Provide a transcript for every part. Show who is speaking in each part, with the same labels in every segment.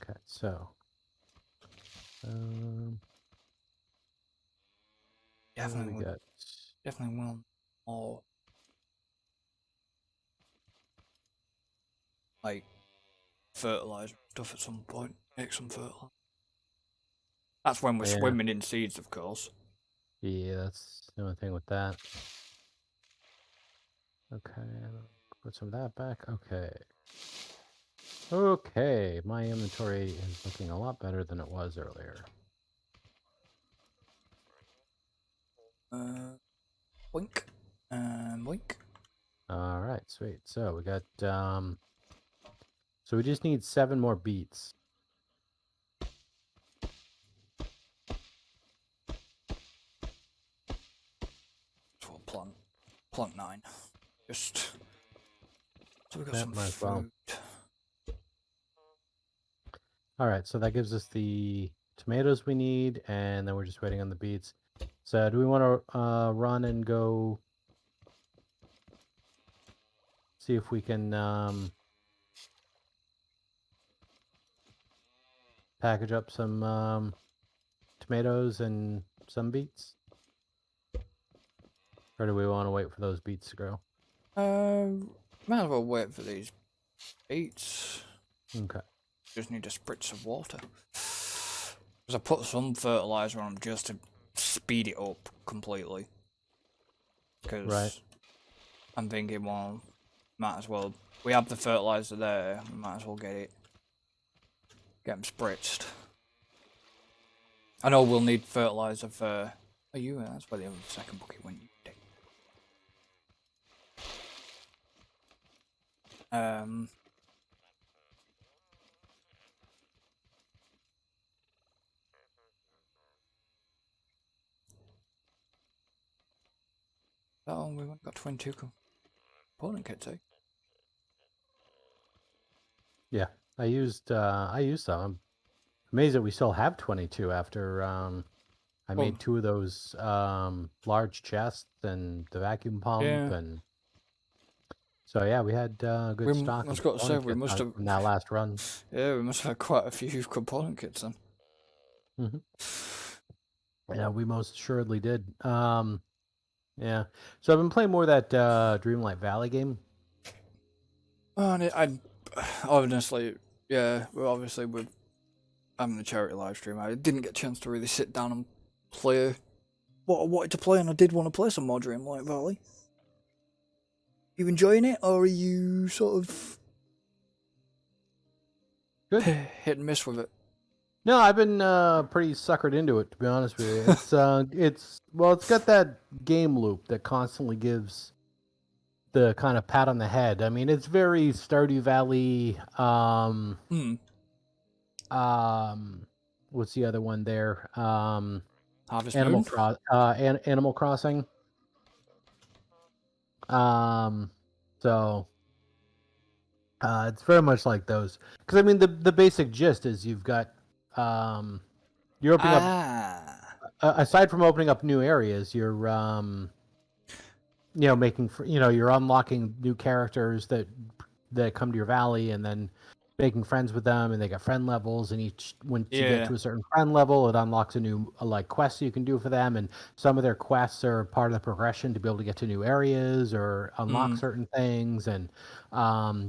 Speaker 1: Okay, so
Speaker 2: Definitely,
Speaker 1: we got
Speaker 2: definitely want more like fertilizer stuff at some point. Make some fertilizer. That's when we're swimming in seeds, of course.
Speaker 1: yeah, that's the only thing with that. Okay, put some of that back. Okay. Okay, my inventory is looking a lot better than it was earlier.
Speaker 2: Boink. Boink.
Speaker 1: All right, sweet. So we got so we just need 7 more beets.
Speaker 2: So we'll plant 9. Just so we got
Speaker 1: That
Speaker 2: some
Speaker 1: might as
Speaker 2: food.
Speaker 1: well. All right, so that gives us the tomatoes we need, and then we're just waiting on the beets. So do we want to run and go see if we can package up some tomatoes and some beets? Or do we want to wait for those beets to grow?
Speaker 2: Might as well wait for these beets.
Speaker 1: Okay.
Speaker 2: Just need a spritz of water. Because I put some fertilizer on them just to speed it up completely. Because I'm thinking, well, might as well. We have the fertilizer there. We might as well get them spritzed. I know we'll need fertilizer for. Are you? That's where the other second bucket went. Oh, we only got 22 component kits, eh?
Speaker 1: Yeah, I used some. I'm amazed that we still have 22 after I made 2 of those large chests and the vacuum pump, and so yeah, we had good stock.
Speaker 2: I've got to say, we must have
Speaker 1: in that last run.
Speaker 2: Yeah, we must have had quite a few component kits then.
Speaker 1: Yeah, we most assuredly did. Yeah, so I've been playing more of that Dreamlight Valley game.
Speaker 2: Oh, and I honestly, yeah, well, obviously with having the charity live stream, I didn't get a chance to really sit down and play what I wanted to play, and I did want to play some more Dreamlight Valley. You enjoying it, or are you sort of
Speaker 1: good
Speaker 2: hit and miss with it?
Speaker 1: No, I've been pretty suckered into it, to be honest with you. It's got that game loop that constantly gives the kind of pat on the head. I mean, it's very Stardew Valley. What's the other one there?
Speaker 2: Harvest
Speaker 1: Animal
Speaker 2: Moon?
Speaker 1: Animal Crossing. So it's very much like those. Because I mean, the basic gist is you've got you're opening up. Aside from opening up new areas, you're you're unlocking new characters that come to your valley, and then making friends with them, and they got friend levels, and once you get to a certain friend level, it unlocks a new quest you can do for them, and some of their quests are part of the progression to be able to get to new areas or unlock certain things, and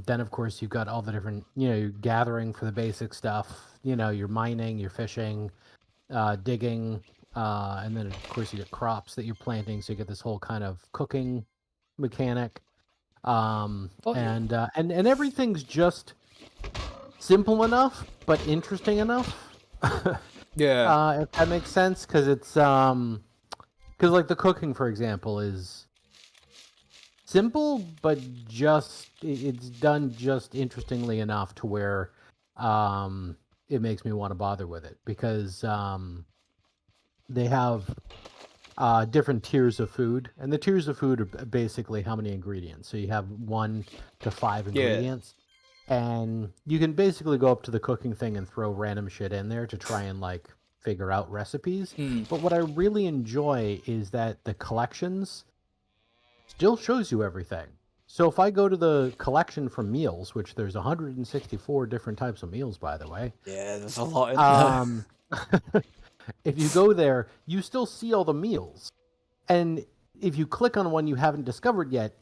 Speaker 1: then of course you've got all the different, you're gathering for the basic stuff, you're mining, you're fishing, digging, and then of course you get crops that you're planting, so you get this whole kind of cooking mechanic, and everything's just simple enough but interesting enough. If that makes sense, because it's because like the cooking, for example, is simple but just it's done just interestingly enough to where it makes me want to bother with it, because they have different tiers of food, and the tiers of food are basically how many ingredients. So you have 1 to 5 ingredients, and you can basically go up to the cooking thing and throw random shit in there to try and figure out recipes. But what I really enjoy is that the collections still shows you everything. So if I go to the collection from meals, which there's 164 different types of meals, by the way.
Speaker 2: Yeah, there's a lot in there.
Speaker 1: Um, if you go there, you still see all the meals. And if you click on one you haven't discovered yet,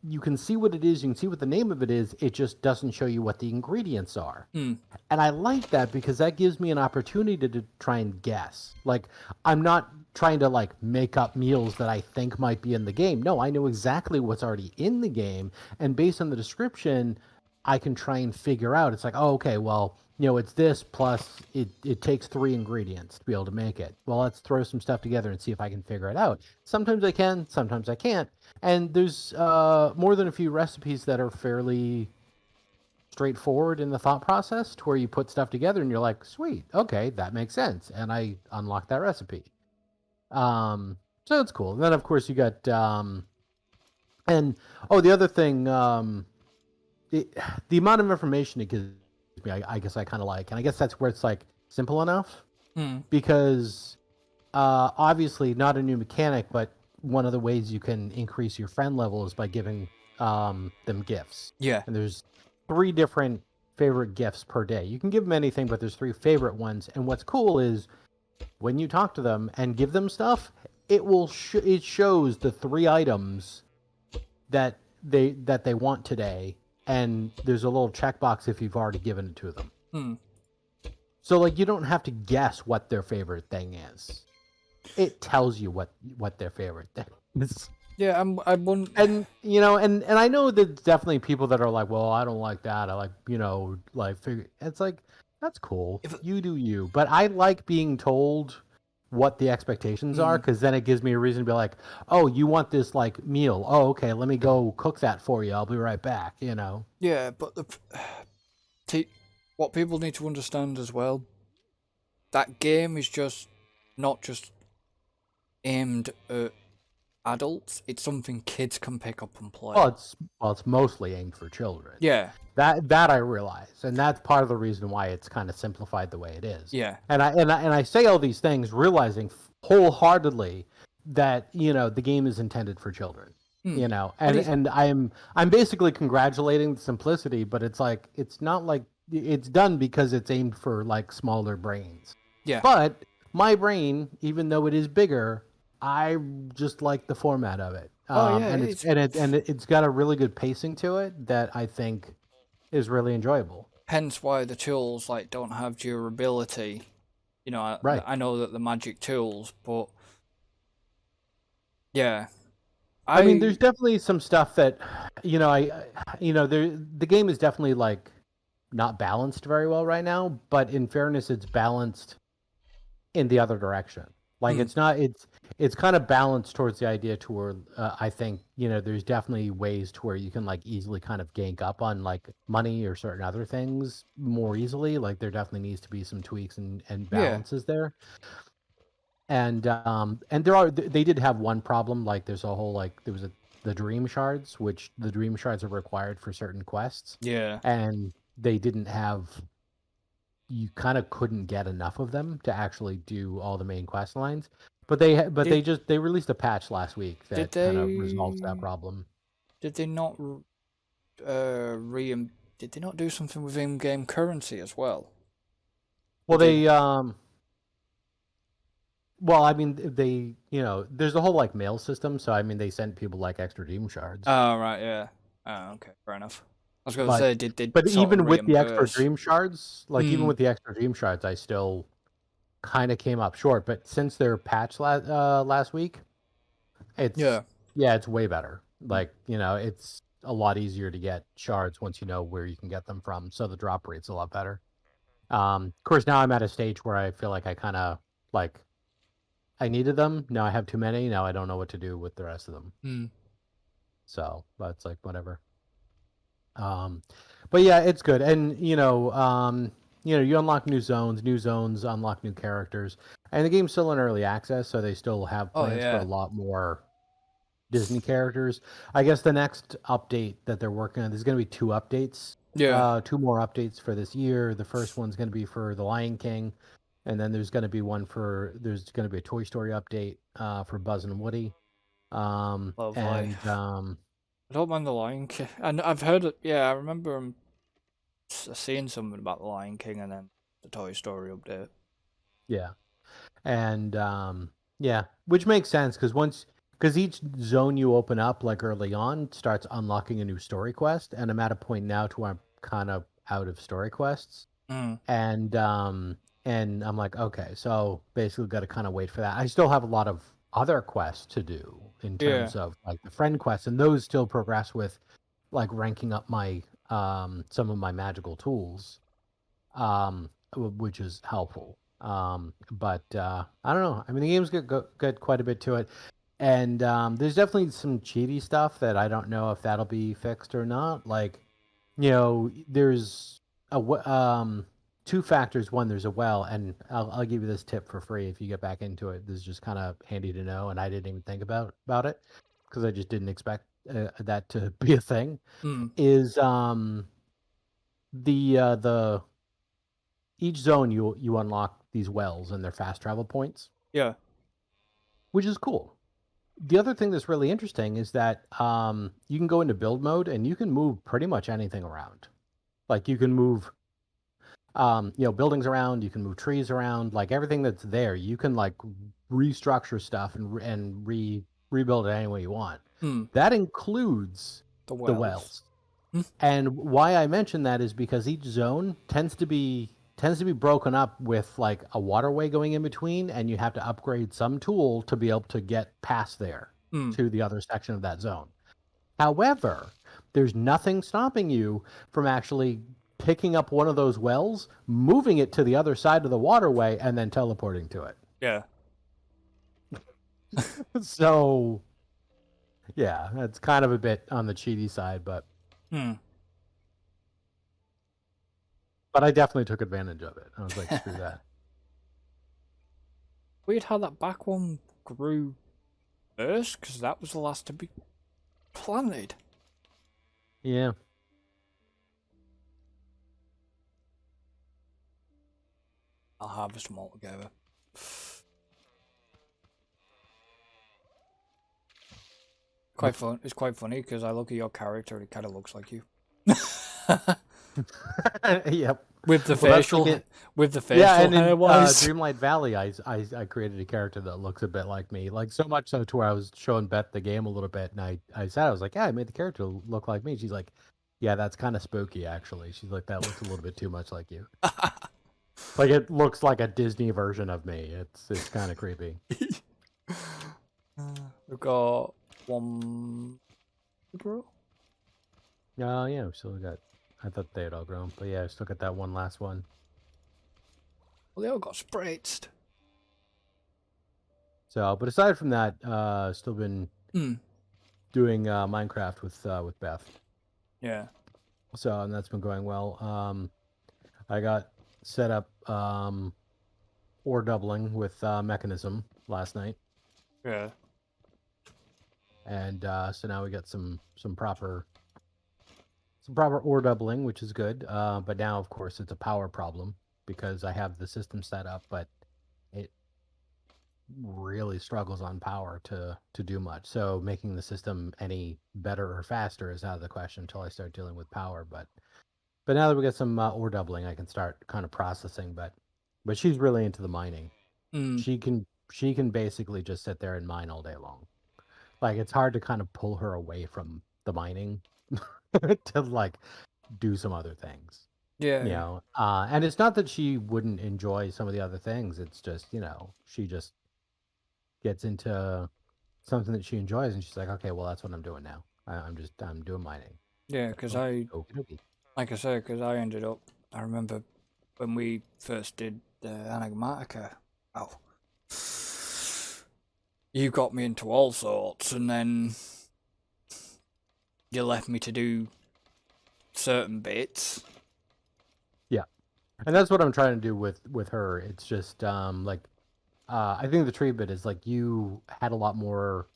Speaker 1: you can see what it is, you can see what the name of it is, it just doesn't show you what the ingredients are.
Speaker 2: Mm.
Speaker 1: And I like that because that gives me an opportunity to try and guess. Like, I'm not trying to like make up meals that I think might be in the game. No, I know exactly what's already in the game, and based on the description, I can try and figure out. It's like, oh, okay, well, it's this plus it takes 3 ingredients to be able to make it. Well, let's throw some stuff together and see if I can figure it out. Sometimes I can, sometimes I can't. And there's more than a few recipes that are fairly straightforward in the thought process to where you put stuff together and you're like, sweet, okay, that makes sense. And I unlock that recipe. So it's cool. And then of course you got and the other thing, the amount of information it gives me, I guess I kind of like, and I guess that's where it's like simple enough because obviously not a new mechanic, but one of the ways you can increase your friend level is by giving them gifts.
Speaker 2: Yeah.
Speaker 1: And there's 3 different favorite gifts per day. You can give them anything, but there's 3 favorite ones. And what's cool is when you talk to them and give them stuff, it will it shows the 3 items that they want today, and there's a little checkbox if you've already given it to them. So like you don't have to guess what their favorite thing is. It tells you what their favorite thing is.
Speaker 2: Yeah, I wouldn't.
Speaker 1: And and I know there's definitely people that are like, well, I don't like that. I like figure. It's like that's cool. You do you. But I like being told what the expectations are, because then it gives me a reason to be like, oh, you want this like meal? Oh, okay, let me go cook that for you. I'll be right back.
Speaker 2: Yeah, but what people need to understand as well, that game is just not just aimed at adults. It's something kids can pick up and play.
Speaker 1: Well, it's mostly aimed for children.
Speaker 2: Yeah.
Speaker 1: That I realize, and that's part of the reason why it's kind of simplified the way it is.
Speaker 2: Yeah.
Speaker 1: And I say all these things realizing wholeheartedly that the game is intended for children. And I'm basically congratulating the simplicity, but it's like it's not like it's done because it's aimed for like smaller brains.
Speaker 2: Yeah.
Speaker 1: But my brain, even though it is bigger, I just like the format of it. And it's got a really good pacing to it that I think is really enjoyable.
Speaker 2: Hence why the tools don't have durability.
Speaker 1: Right.
Speaker 2: I know that the magic tools, but yeah.
Speaker 1: I mean, there's definitely some stuff that the game is definitely like not balanced very well right now, but in fairness, it's balanced in the other direction. Like it's kind of balanced towards the idea to where I think there's definitely ways to where you can like easily kind of gank up on like money or certain other things more easily. Like there definitely needs to be some tweaks and balances there. And they did have one problem. Like there's a whole there was the dream shards, which the dream shards are required for certain quests.
Speaker 2: Yeah.
Speaker 1: And they didn't have. You kind of couldn't get enough of them to actually do all the main quest lines, but they released a patch last week that kind of resolves that problem.
Speaker 2: Did they not did they not do something with in-game currency as well?
Speaker 1: Well, well, I mean, they there's a whole like mail system, so I mean, they sent people like extra dream shards.
Speaker 2: Oh right, yeah. Oh, okay, fair enough. I was going to say, did
Speaker 1: but even with the extra dream shards, even with the extra dream shards, I still kind of came up short. But since their patch last week, it's way better. Like it's a lot easier to get shards once you know where you can get them from, so the drop rate's a lot better. Of course, now I'm at a stage where I feel like I kind of like I needed them. Now I have too many. Now I don't know what to do with the rest of them. So, but it's like whatever. But yeah, it's good, and you unlock new zones unlock new characters, and the game's still in early access, so they still have plans for a lot more Disney characters. I guess the next update that they're working on, there's going to be 2 updates. 2 more updates for this year. The first one's going to be for The Lion King, and then there's going to be a Toy Story update for Buzz and Woody.
Speaker 2: I don't mind the Lion King. And I've heard it. Yeah, I remember seeing something about the Lion King and then the Toy Story update.
Speaker 1: Yeah, and yeah, which makes sense because each zone you open up like early on starts unlocking a new story quest, and I'm at a point now to where I'm kind of out of story quests, and I'm like, okay, so basically got to kind of wait for that. I still have a lot of other quests to do in terms of like the friend quests, and those still progress with like ranking up my some of my magical tools, which is helpful. But I don't know. I mean, the game's got quite a bit to it, and there's definitely some cheaty stuff that I don't know if that'll be fixed or not. Like, there's two factors. One, there's a well, and I'll give you this tip for free if you get back into it. This is just kind of handy to know, and I didn't even think about it because I just didn't expect that to be a thing. Is the each zone you unlock these wells and they're fast travel points.
Speaker 2: Yeah.
Speaker 1: Which is cool. The other thing that's really interesting is that you can go into build mode and you can move pretty much anything around. Like you can move buildings around, you can move trees around, like everything that's there, you can like restructure stuff and rebuild it any way you want. That includes the wells. And why I mention that is because each zone tends to be broken up with like a waterway going in between, and you have to upgrade some tool to be able to get past there to the other section of that zone. However, there's nothing stopping you from actually picking up one of those wells, moving it to the other side of the waterway, and then teleporting to it.
Speaker 2: Yeah.
Speaker 1: So, yeah, that's kind of a bit on the cheaty side, but I definitely took advantage of it. I was like, screw that.
Speaker 2: Weird how that back one grew first, because that was the last to be planted.
Speaker 1: Yeah.
Speaker 2: I'll harvest them all together. Quite fun. It's quite funny because I look at your character and it kind of looks like you.
Speaker 1: Yep.
Speaker 2: With the facial,
Speaker 1: yeah, and
Speaker 2: hair
Speaker 1: in
Speaker 2: wise.
Speaker 1: Dreamlight Valley, I created a character that looks a bit like me, like so much so to where I was showing Beth the game a little bit, and I said, I was like, yeah, I made the character look like me. She's like, yeah, that's kind of spooky, actually. She's like, that looks a little bit too much like you. Like it looks like a Disney version of me. It's kind of creepy.
Speaker 2: We've got one bro.
Speaker 1: Yeah, we still got. I thought they had all grown, but yeah, I still got that one last one.
Speaker 2: Well, they all got spritzed.
Speaker 1: So, but aside from that, still been doing Minecraft with Beth.
Speaker 2: Yeah.
Speaker 1: So, and that's been going well. I got set up ore doubling with Mechanism last night.
Speaker 2: Yeah.
Speaker 1: And so now we got some proper ore doubling, which is good. But now, of course, it's a power problem because I have the system set up, but it really struggles on power to do much. So making the system any better or faster is out of the question until I start dealing with power. But now that we got some ore doubling, I can start kind of processing. But she's really into the mining. She can basically just sit there and mine all day long. Like it's hard to kind of pull her away from the mining to like do some other things.
Speaker 2: Yeah.
Speaker 1: And it's not that she wouldn't enjoy some of the other things. It's just, she just gets into something that she enjoys and she's like, okay, well, that's what I'm doing now. I'm doing mining.
Speaker 2: Yeah, because like I said, because I ended up, I remember when we first did the Enigmatica, you got me into all sorts, and then you left me to do certain bits.
Speaker 1: Yeah, and that's what I'm trying to do with her. It's just I think the treatment is like you had a lot more,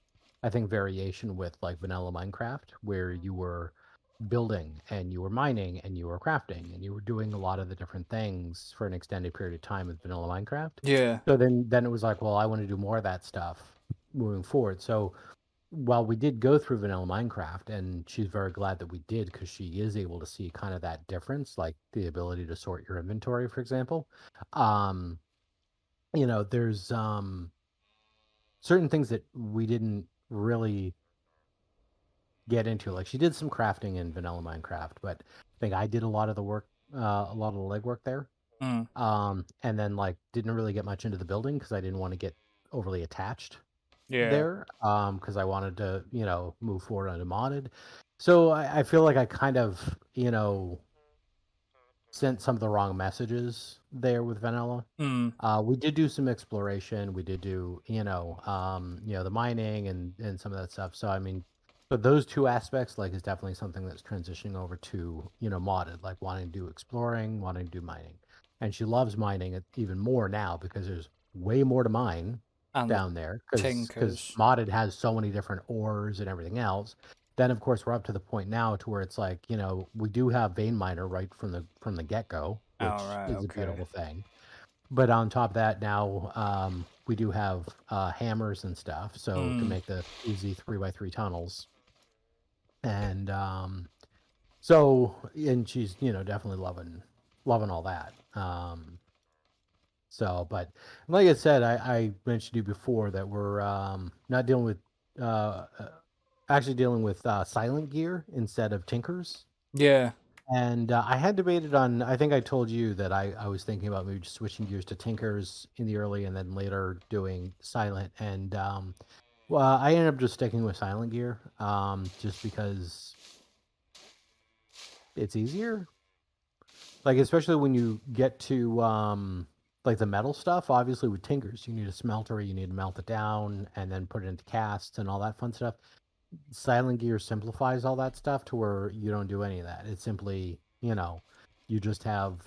Speaker 1: I think, variation with like vanilla Minecraft, where you were building and you were mining and you were crafting and you were doing a lot of the different things for an extended period of time with vanilla Minecraft.
Speaker 2: Yeah.
Speaker 1: So then it was like, well, I want to do more of that stuff moving forward. So while we did go through vanilla Minecraft, and she's very glad that we did because she is able to see kind of that difference, like the ability to sort your inventory, for example. Um, there's certain things that we didn't really get into. Like she did some crafting in vanilla Minecraft, but I think I did a lot of the work, a lot of the legwork there.
Speaker 2: Mm.
Speaker 1: And then like didn't really get much into the building because I didn't want to get overly attached
Speaker 2: Yeah.
Speaker 1: there. Because I wanted to, move forward on a modded. So I feel like I kind of, sent some of the wrong messages there with vanilla.
Speaker 2: Mm.
Speaker 1: We did do some exploration. We did do, the mining and some of that stuff. So I mean, but those two aspects, like, is definitely something that's transitioning over to, modded, like wanting to do exploring, wanting to do mining, and she loves mining it even more now because there's way more to mine
Speaker 2: And the
Speaker 1: down there because
Speaker 2: tinkers.
Speaker 1: modded has so many different ores and everything else. Then of course we're up to the point now to where it's like, we do have vein miner right from the get-go, which
Speaker 2: All right.
Speaker 1: is a
Speaker 2: Okay.
Speaker 1: beautiful thing. But on top of that, now we do have hammers and stuff, so to
Speaker 2: Mm.
Speaker 1: make the easy 3x3 tunnels. And so, and she's definitely loving all that. But like I said, I mentioned to you before that we're not dealing with uh, uh, actually dealing with silent gear instead of tinkers.
Speaker 2: Yeah.
Speaker 1: And I had debated on, I think I told you that I was thinking about maybe just switching gears to Tinkers in the early and then later doing Silent. And well, I ended up just sticking with Silent Gear just because it's easier. Like, especially when you get to like the metal stuff, obviously with Tinkers, you need a smelter, you need to melt it down and then put it into casts and all that fun stuff. Silent Gear simplifies all that stuff to where you don't do any of that. It's simply, you just have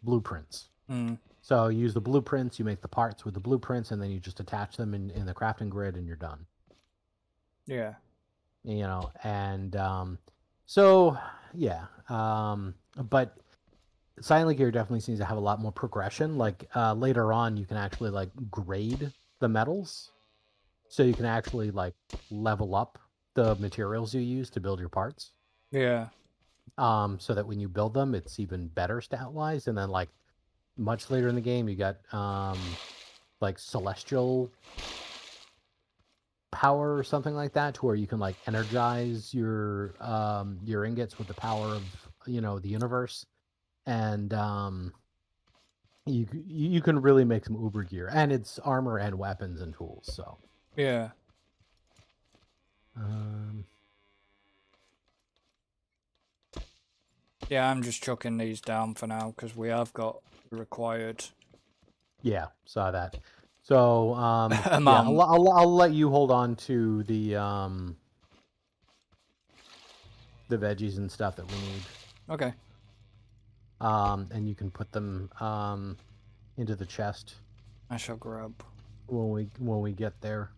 Speaker 1: blueprints.
Speaker 2: Mm.
Speaker 1: So you use the blueprints, you make the parts with the blueprints, and then you just attach them in the crafting grid, and you're done.
Speaker 2: Yeah.
Speaker 1: And so yeah. But Silent Gear definitely seems to have a lot more progression. Like later on, you can actually like grade the metals. So you can actually like level up the materials you use to build your parts.
Speaker 2: Yeah.
Speaker 1: So that when you build them, it's even better stat wise. And then like much later in the game, you got like celestial power or something like that, to where you can like energize your ingots with the power of the universe, and you can really make some uber gear, and it's armor and weapons and tools. So
Speaker 2: Yeah.
Speaker 1: um,
Speaker 2: Yeah, I'm just chucking these down for now because we have got the required
Speaker 1: yeah, saw that. So yeah,
Speaker 2: amount.
Speaker 1: I'll let you hold on to the veggies and stuff that we need.
Speaker 2: Okay.
Speaker 1: And you can put them into the chest
Speaker 2: I shall grab.
Speaker 1: when we get there.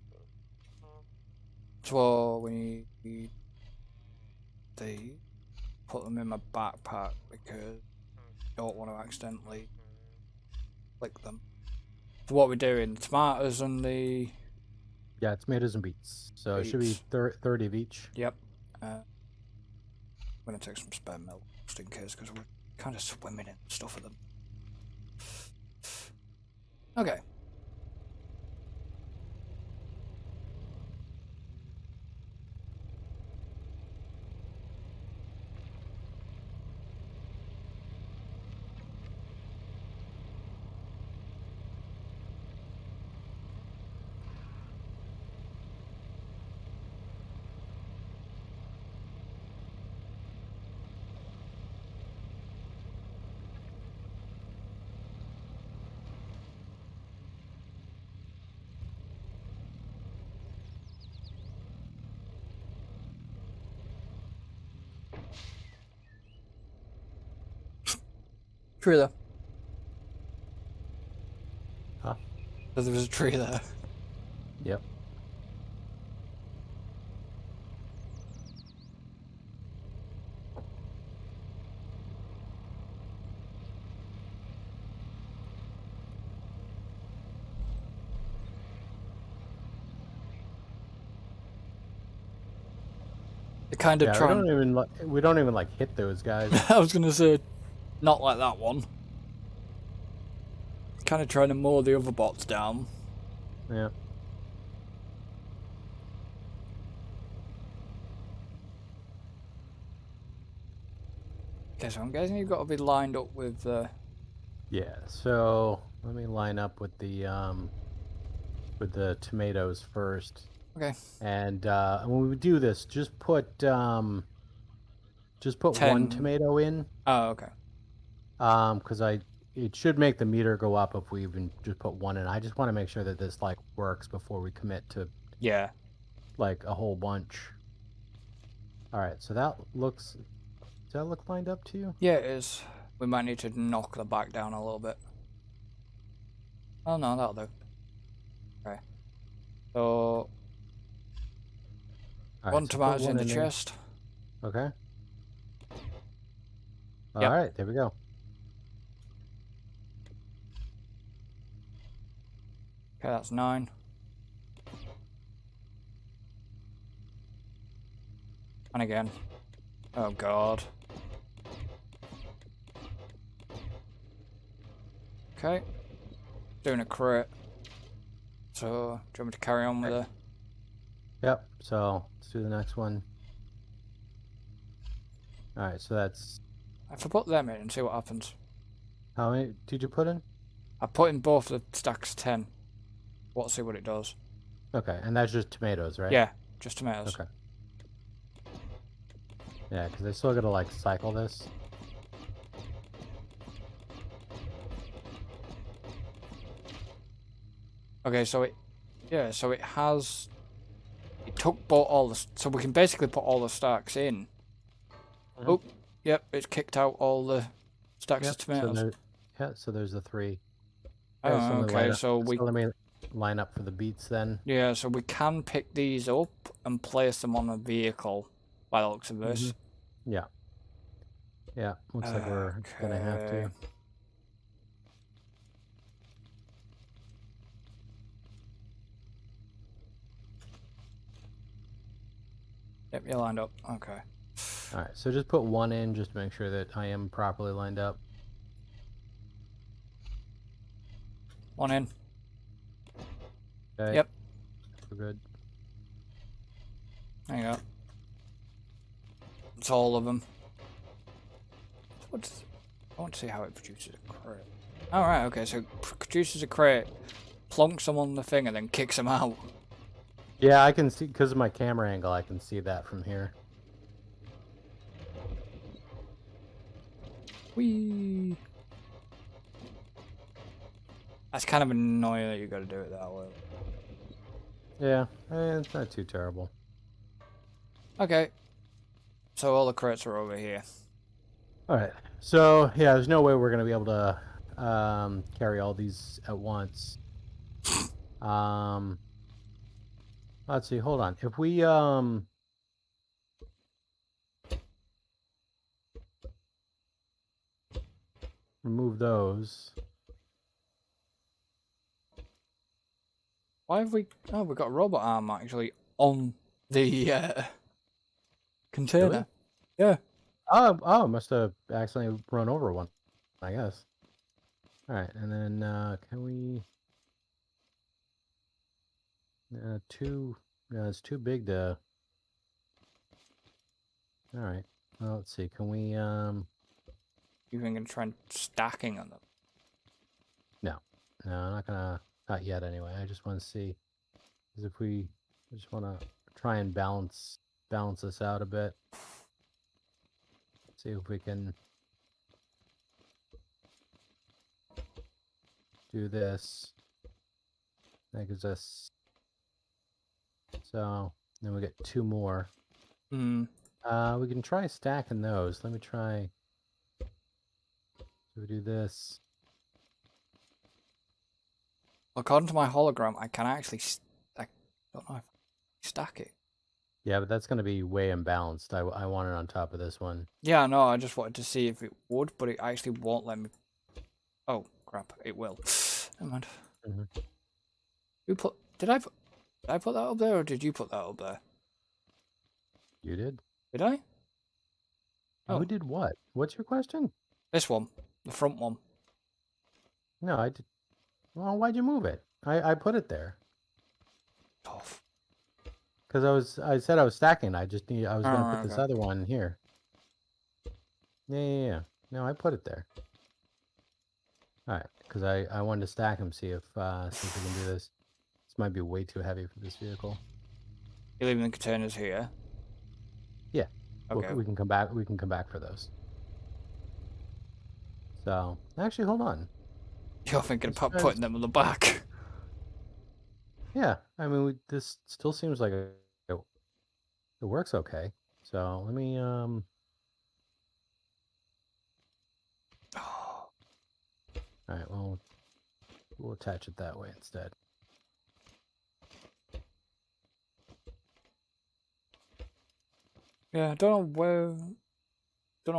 Speaker 2: So we need the put them in my backpack because I don't want to accidentally click them. So what we're doing, the tomatoes and the
Speaker 1: Yeah, tomatoes and beets. So it should be
Speaker 2: beets.
Speaker 1: 30 of each.
Speaker 2: Yep. I'm gonna take some spare milk just in case because we're kind of swimming in stuff at them. Okay. Tree there.
Speaker 1: Huh?
Speaker 2: There was a tree there.
Speaker 1: Yep.
Speaker 2: They kind of try.
Speaker 1: We don't even like hit those guys.
Speaker 2: I was gonna say, not like that one. Kind of trying to mow the other bots down.
Speaker 1: Yeah.
Speaker 2: Okay, so I'm guessing you've got to be lined up with.
Speaker 1: Yeah. So let me line up with the tomatoes first.
Speaker 2: Okay.
Speaker 1: And when we do this, just put
Speaker 2: 10.
Speaker 1: one tomato in.
Speaker 2: Oh, okay.
Speaker 1: Because it should make the meter go up if we even just put one in. I just want to make sure that this like works before we commit to like a whole bunch. All right, so does that look lined up to you?
Speaker 2: Yeah, it is. We might need to knock the back down a little bit. Oh no, that'll do. Okay. So one tomato's in the chest.
Speaker 1: Okay. All right, there we go.
Speaker 2: Okay, that's 9. And again. Oh god. Okay. Doing a crit. So, do you want me to carry on with it?
Speaker 1: Yep, so let's do the next one. Alright, so that's...
Speaker 2: If I put them in and see what happens.
Speaker 1: How many did you put in?
Speaker 2: I put in both the stacks 10. We'll see what it does.
Speaker 1: Okay, and that's just tomatoes, right?
Speaker 2: Yeah, just tomatoes.
Speaker 1: Okay. Yeah, because they still gotta like cycle this.
Speaker 2: Okay, so it has... It took all the... So we can basically put all the stacks in. Mm-hmm. Oh, yep, it's kicked out all the stacks of tomatoes.
Speaker 1: So there's the 3.
Speaker 2: Oh, okay, so
Speaker 1: let me line up for the beets then.
Speaker 2: Yeah, so we can pick these up and place them on a vehicle by the looks of this.
Speaker 1: Mm-hmm. Yeah. Yeah, looks like we're gonna have to.
Speaker 2: Yep, you're lined up. Okay.
Speaker 1: Alright, so just put 1 in just to make sure that I am properly lined up.
Speaker 2: 1 in.
Speaker 1: Okay.
Speaker 2: Yep.
Speaker 1: We're good.
Speaker 2: There you go. It's all of them. I want to see how it produces a crate. Alright, okay, so it produces a crate, plonks them on the thing, and then kicks them out.
Speaker 1: Yeah, I can see, because of my camera angle, I can see that from here.
Speaker 2: Whee! That's kind of annoying that you got to do it that way.
Speaker 1: Yeah, it's not too terrible.
Speaker 2: Okay. So all the crates are over here.
Speaker 1: Alright, so yeah, there's no way we're going to be able to carry all these at once. Let's see, hold on. If we remove those.
Speaker 2: Why have we... Oh, we've got a robot arm actually on the container.
Speaker 1: Really?
Speaker 2: Yeah.
Speaker 1: Oh, must have accidentally run over one, I guess. Alright, and then can we... it's too big to... Alright, well, let's see, can we...
Speaker 2: You think gonna try stacking on them?
Speaker 1: No, I'm not gonna... Not yet, anyway. I just want to see... Because if we... I just want to try and balance this out a bit. See if we can... do this. That gives us... So, then we get 2 more.
Speaker 2: Hmm.
Speaker 1: We can try stacking those. Let me try... So we do this.
Speaker 2: According to my hologram, I can actually... I don't know if I stack it.
Speaker 1: Yeah, but that's going to be way imbalanced. I want it on top of this one.
Speaker 2: Yeah, no, I just wanted to see if it would, but it actually won't let me... Oh, crap. It will. Never mind.
Speaker 1: Mm-hmm.
Speaker 2: Who put... Did I put that up there, or did you put that up there?
Speaker 1: You did?
Speaker 2: Did I?
Speaker 1: Oh. Who did what? What's your question?
Speaker 2: This one. The front one.
Speaker 1: No, I did. Well, why'd you move it? I put it there.
Speaker 2: Tough.
Speaker 1: Because I said I was stacking. I was gonna put this other one here. Yeah. No, I put it there. All right, because I wanted to stack them, see if we can do this. This might be way too heavy for this vehicle.
Speaker 2: You're leaving the containers here.
Speaker 1: Yeah.
Speaker 2: Okay.
Speaker 1: We can come back. We can come back for those. So actually, hold on.
Speaker 2: You're thinking about putting them on the back.
Speaker 1: Yeah, I mean, this still seems like it works okay. So let me All right, well, we'll attach it that way instead.
Speaker 2: Yeah, I don't know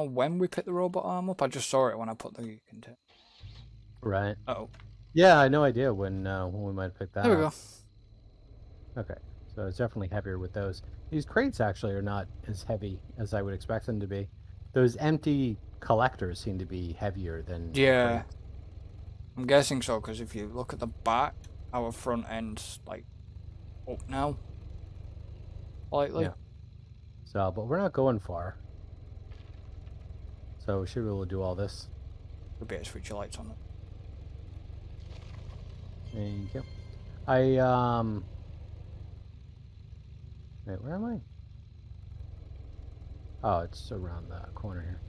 Speaker 2: when we picked the robot arm up. I just saw it when I put the container.
Speaker 1: Right.
Speaker 2: Uh-oh.
Speaker 1: Yeah, I had no idea when we might pick that
Speaker 2: There we
Speaker 1: up. Go. Okay, so it's definitely heavier with those. These crates actually are not as heavy as I would expect them to be. Those empty collectors seem to be heavier than
Speaker 2: yeah. I'm guessing so, because if you look at the back, our front end's like up now. Slightly.
Speaker 1: Yeah. So, but we're not going far. So we should be able to do all this.
Speaker 2: We'll be able to switch your lights on it.
Speaker 1: Thank you. Wait, where am I? Oh, it's around the corner here.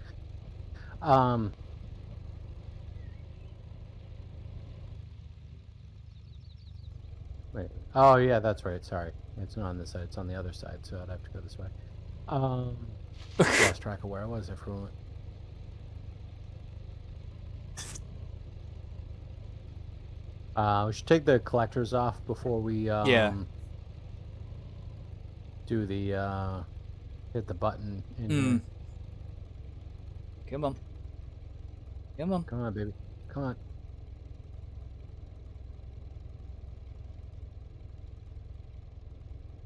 Speaker 1: Wait. Oh yeah, that's right. Sorry, it's not on this side. It's on the other side, so I'd have to go this way. Lost track of where I was there for a moment. We should take the collectors off before we do the hit the button in here.
Speaker 2: Come on. Come on.
Speaker 1: Come on, baby. Come on.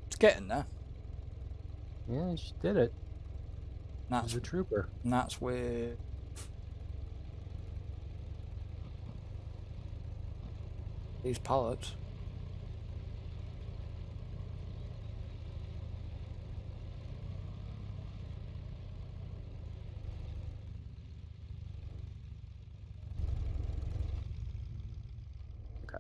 Speaker 2: It's getting there.
Speaker 1: Yeah, she did it.
Speaker 2: That's
Speaker 1: a trooper.
Speaker 2: And that's where these pallets.
Speaker 1: Okay.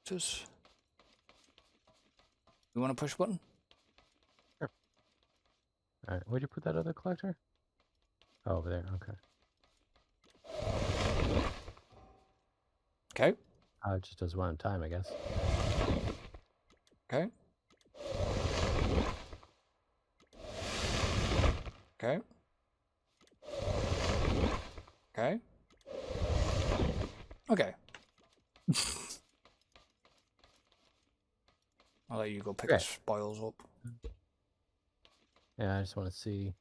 Speaker 2: Just. You want to push a button?
Speaker 1: Sure. All right. Where'd you put that other collector? Oh, over there. Okay.
Speaker 2: Okay.
Speaker 1: It just does one at a time, I guess.
Speaker 2: Okay. Okay. Okay. Okay. I'll let you go pick the spoils up.
Speaker 1: Yeah, I just want to see.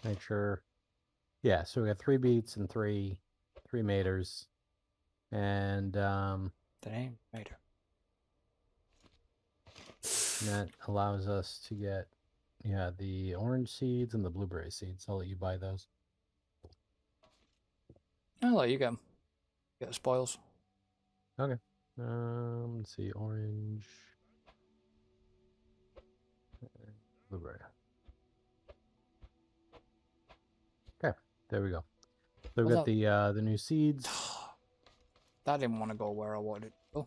Speaker 1: Make sure. Yeah, so we got 3 beats and three maters. And
Speaker 2: the name mater.
Speaker 1: And that allows us to get the orange seeds and the blueberry seeds. I'll let you buy those.
Speaker 2: I'll let you get them. Get the spoils.
Speaker 1: Okay. Let's see, orange, blueberry. Okay, there we go. So we've got the new seeds.
Speaker 2: That didn't want to go where I wanted it to go.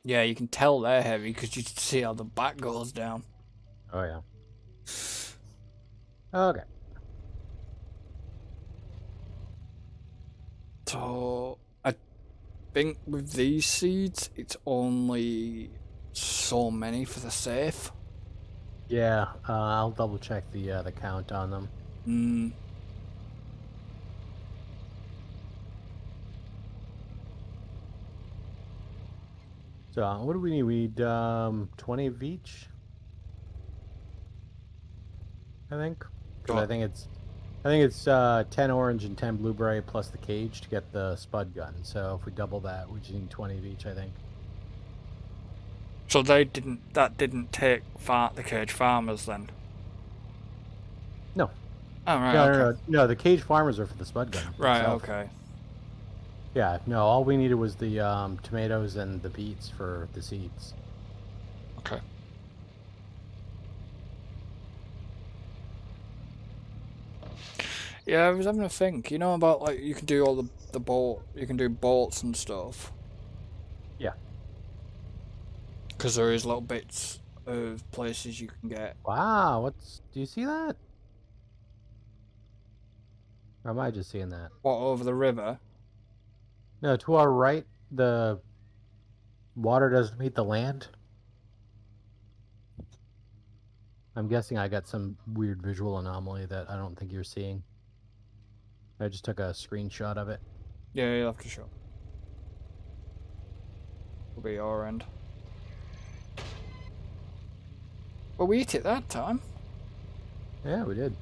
Speaker 2: Yeah, you can tell they're heavy because you can see how the back goes down.
Speaker 1: Oh, yeah. Okay.
Speaker 2: So, I think with these seeds, it's only so many for the safe.
Speaker 1: Yeah, I'll double check the count on them. So what do we need? We need 20 of each, I think. Because I think it's I think it's 10 orange and 10 blueberry plus the cage to get the spud gun. So if we double that, we just need 20 of each, I think.
Speaker 2: So that didn't take the cage farmers then?
Speaker 1: No.
Speaker 2: Oh, right,
Speaker 1: No,
Speaker 2: okay.
Speaker 1: no. The cage farmers are for the spud gun.
Speaker 2: Right,
Speaker 1: itself.
Speaker 2: okay.
Speaker 1: Yeah, no, all we needed was the tomatoes and the beets for the seeds.
Speaker 2: Okay. Yeah, I was having a think. You know about, like, you can do all the bolt, you can do bolts and stuff.
Speaker 1: Yeah.
Speaker 2: Because there is little bits of places you can get.
Speaker 1: Wow, do you see that? Or am I just seeing that?
Speaker 2: What, over the river?
Speaker 1: No, to our right, the water doesn't meet the land. I'm guessing I got some weird visual anomaly that I don't think you're seeing. I just took a screenshot of it.
Speaker 2: Yeah, you'll have to show. Will be your end. Well, we ate it that time.
Speaker 1: Yeah, we did.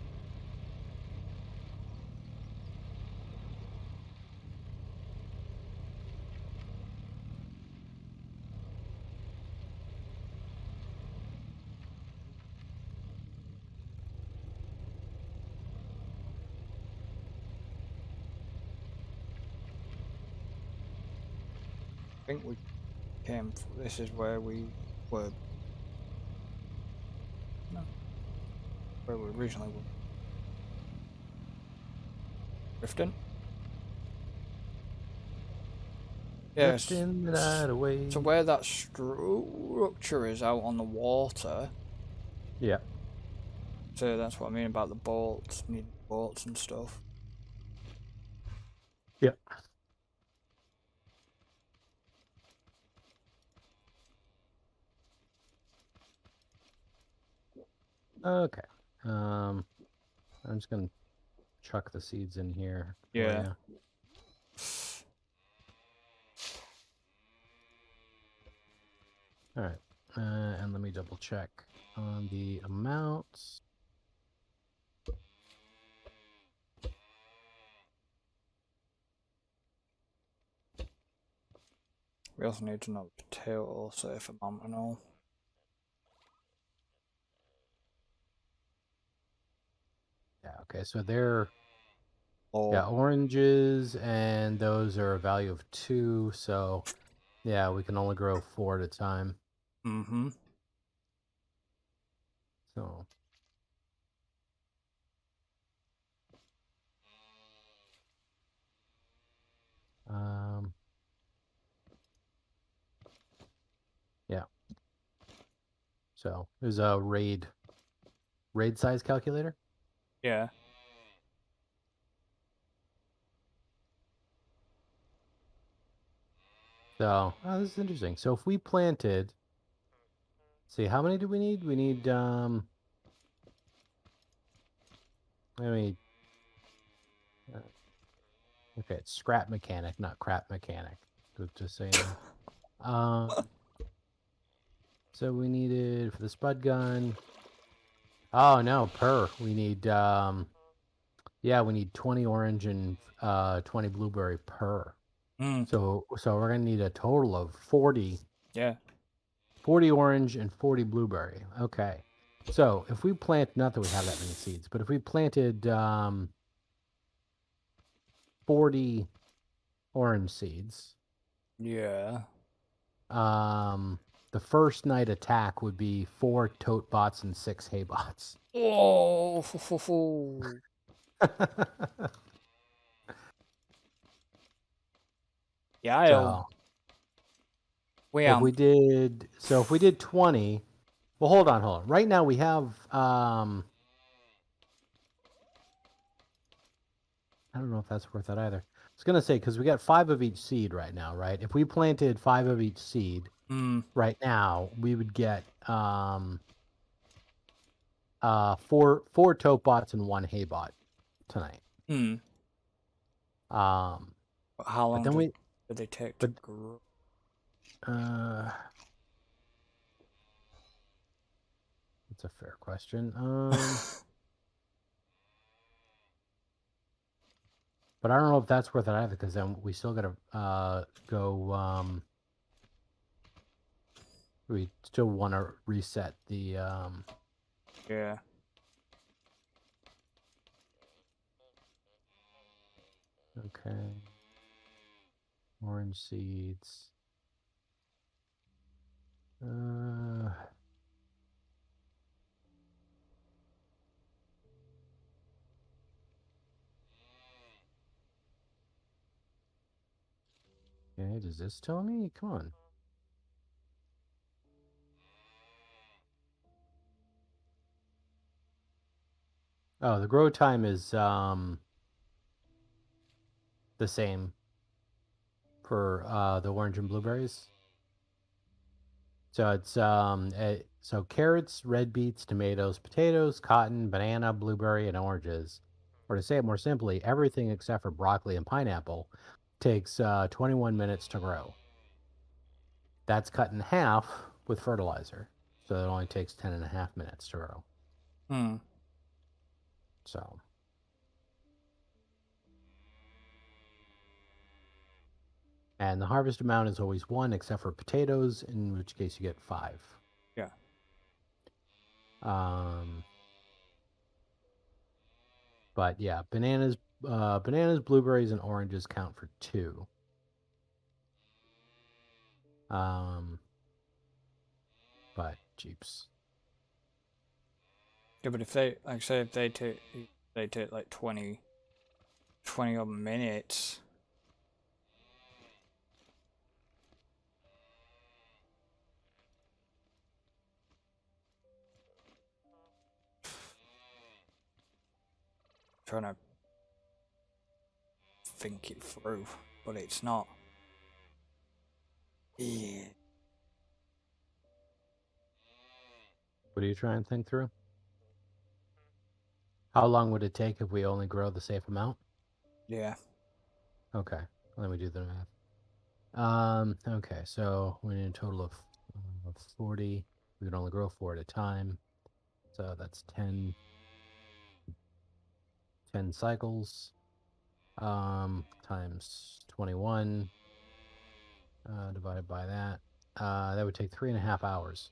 Speaker 2: I think we came. This is where we were. No, where we originally were. Drifting. Yes.
Speaker 1: Drifting the night away.
Speaker 2: So where that structure is out on the water.
Speaker 1: Yeah.
Speaker 2: So that's what I mean about the bolts, needing bolts and stuff.
Speaker 1: Yeah. Okay. I'm just gonna chuck the seeds in here.
Speaker 2: Yeah.
Speaker 1: All right. And let me double check on the amounts.
Speaker 2: We also need to know the total safe amount and all.
Speaker 1: Yeah, okay, so they're
Speaker 2: Oh.
Speaker 1: yeah, oranges, and those are a value of 2, so yeah, we can only grow 4 at a time.
Speaker 2: Mm-hmm.
Speaker 1: So yeah. So there's a raid size calculator.
Speaker 2: Yeah.
Speaker 1: So this is interesting. So if we planted, see, how many do we need? We need I mean, okay, it's scrap mechanic, not crap mechanic. Just so you know. So we needed for the spud gun. Oh no, we need yeah, we need 20 orange and 20 blueberry per. So we're gonna need a total of 40.
Speaker 2: Yeah.
Speaker 1: 40 orange and 40 blueberry. Okay. So if we plant, not that we have that many seeds, but if we planted 40 orange seeds.
Speaker 2: Yeah.
Speaker 1: The first night attack would be 4 tote bots and 6 hay bots.
Speaker 2: Oh. Yeah.
Speaker 1: So if we did 20, well, hold on. Right now we have I don't know if that's worth it either. I was gonna say, because we got 5 of each seed right now, right? If we planted 5 of each seed right now, we would get 4 tote bots and 1 hay bot tonight.
Speaker 2: How long did they take to grow?
Speaker 1: That's a fair question. But I don't know if that's worth it either, because then we still gotta go. We still want to reset the.
Speaker 2: Yeah.
Speaker 1: Okay. Orange seeds. Okay, does this tell me? Come on. Oh, the grow time is the same for the orange and blueberries. So it's so carrots, red beets, tomatoes, potatoes, cotton, banana, blueberry, and oranges. Or to say it more simply, everything except for broccoli and pineapple takes 21 minutes to grow. That's cut in half with fertilizer. So it only takes 10.5 minutes to grow. So. And the harvest amount is always 1, except for potatoes, in which case you get 5.
Speaker 2: Yeah.
Speaker 1: But yeah, bananas, blueberries, and oranges count for 2. But jeeps.
Speaker 2: Yeah, but if they, like, say, if they take like 20 odd minutes. Trying to think it through, but it's not. Yeah.
Speaker 1: What are you trying to think through? How long would it take if we only grow the safe amount?
Speaker 2: Yeah.
Speaker 1: Okay, let me do the math. Okay, so we need a total of 40. We can only grow 4 at a time. So that's 10 cycles. Times 21 divided by that. That would take 3.5 hours.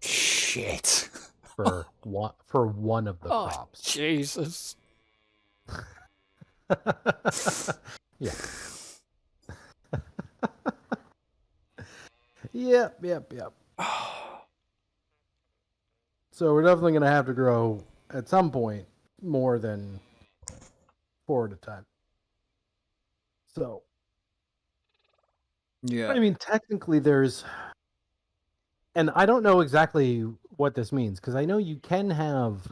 Speaker 2: Shit.
Speaker 1: For one of the crops.
Speaker 2: Jesus.
Speaker 1: Yeah. Yep. So we're definitely going to have to grow at some point more than 4 at a time. So.
Speaker 2: Yeah.
Speaker 1: I mean, technically there's... And I don't know exactly what this means, because I know you can have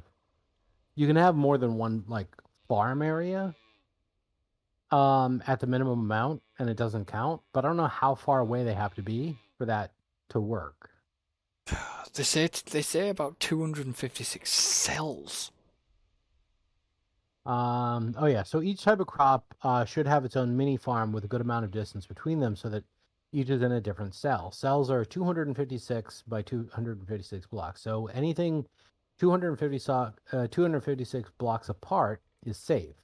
Speaker 1: more than one, like, farm area at the minimum amount, and it doesn't count, but I don't know how far away they have to be for that to work.
Speaker 2: They say about 256 cells.
Speaker 1: Oh yeah, so each type of crop should have its own mini farm with a good amount of distance between them, so that each is in a different cell. Cells are 256 by 256 blocks. So anything 256 blocks apart is safe.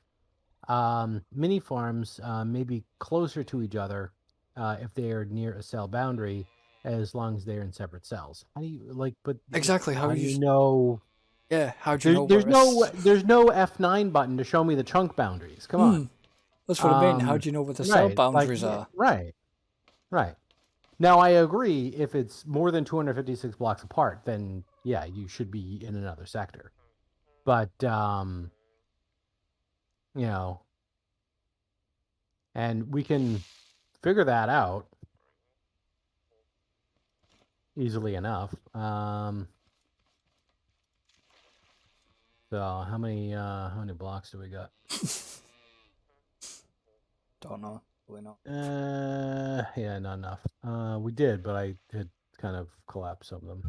Speaker 1: Mini farms may be closer to each other if they are near a cell boundary, as long as they're in separate cells. How do you But
Speaker 2: exactly
Speaker 1: how do you know?
Speaker 2: Yeah, how do you know?
Speaker 1: There's no F9 button to show me the chunk boundaries. Come on.
Speaker 2: That's what I mean. How do you know what the cell boundaries are?
Speaker 1: Right. Now I agree. If it's more than 256 blocks apart, then yeah, you should be in another sector. But and we can figure that out easily enough. So how many blocks do we got?
Speaker 2: Don't know. Really not.
Speaker 1: Yeah, not enough. We did, but I had kind of collapsed some of them.